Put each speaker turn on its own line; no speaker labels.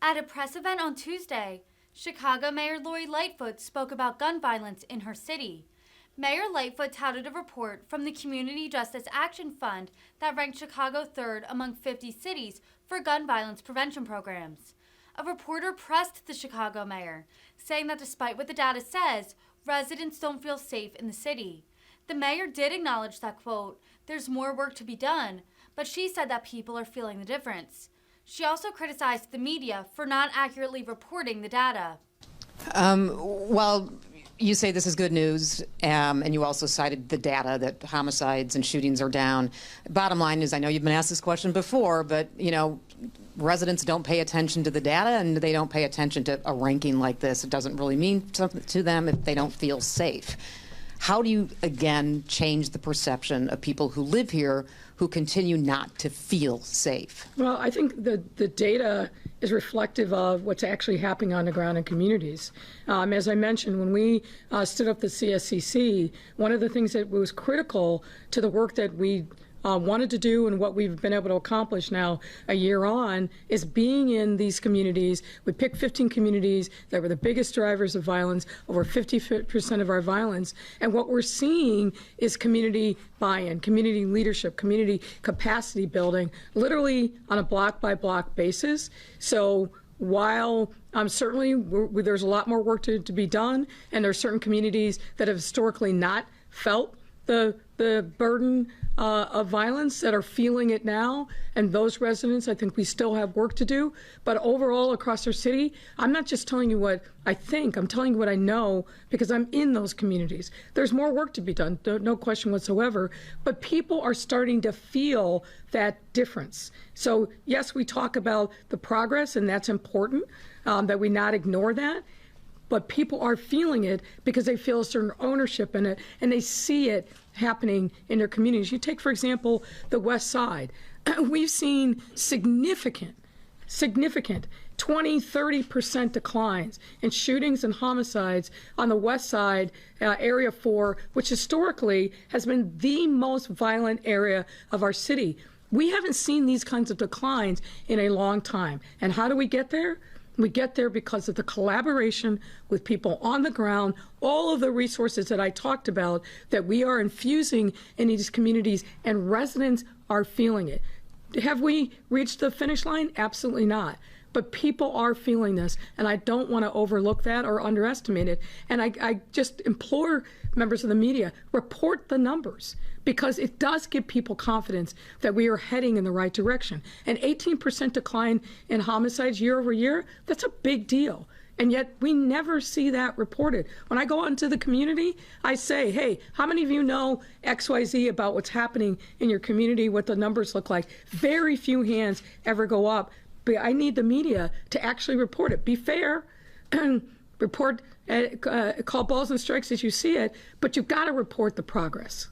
At a press event on Tuesday, Chicago Mayor Lori Lightfoot spoke about gun violence in her city. Mayor Lightfoot touted a report from the Community Justice Action Fund that ranked Chicago third among 50 cities for gun violence prevention programs. A reporter pressed the Chicago mayor, saying that despite what the data says, residents don't feel safe in the city. The mayor did acknowledge that, quote, "there's more work to be done," but she said that people are feeling the difference. She also criticized the media for not accurately reporting the data.
Well, you say this is good news, and you also cited the data that homicides and shootings are down. Bottom line is, I know you've been asked this question before, but, residents don't pay attention to the data and they don't pay attention to a ranking like this. It doesn't really mean something to them if they don't feel safe. How do you, again, change the perception of people who live here who continue not to feel safe?
Well, I think the data is reflective of what's actually happening on the ground in communities. As I mentioned, when we stood up the CSCC, one of the things that was critical to the work that we wanted to do and what we've been able to accomplish now a year on is being in these communities. We picked 15 communities that were the biggest drivers of violence, over 50% of our violence. And what we're seeing is community buy-in, community leadership, community capacity building, literally on a block-by-block basis. So while certainly there's a lot more work to be done, and there are certain communities that have historically not felt the burden of violence that are feeling it now, and those residents, I think we still have work to do. But overall, across our city, I'm not just telling you what I think, I'm telling you what I know because I'm in those communities. There's more work to be done, no question whatsoever, but people are starting to feel that difference. So yes, we talk about the progress, and that's important, that we not ignore that. But people are feeling it because they feel a certain ownership in it, and they see it happening in their communities. You take, for example, the West Side. We've seen significant 20–30% declines in shootings and homicides on the West Side, Area 4, which historically has been the most violent area of our city. We haven't seen these kinds of declines in a long time. And how do we get there? We get there because of the collaboration with people on the ground, all of the resources that I talked about that we are infusing in these communities, and residents are feeling it. Have we reached the finish line? Absolutely not. But people are feeling this, and I don't want to overlook that or underestimate it. And I just implore members of the media, report the numbers, because it does give people confidence that we are heading in the right direction. An 18% decline in homicides year over year, that's a big deal. And yet we never see that reported. When I go out into the community, I say, hey, how many of you know XYZ about what's happening in your community, what the numbers look like? Very few hands ever go up. But I need the media to actually report it. Be fair, report, call balls and strikes as you see it, but you've got to report the progress.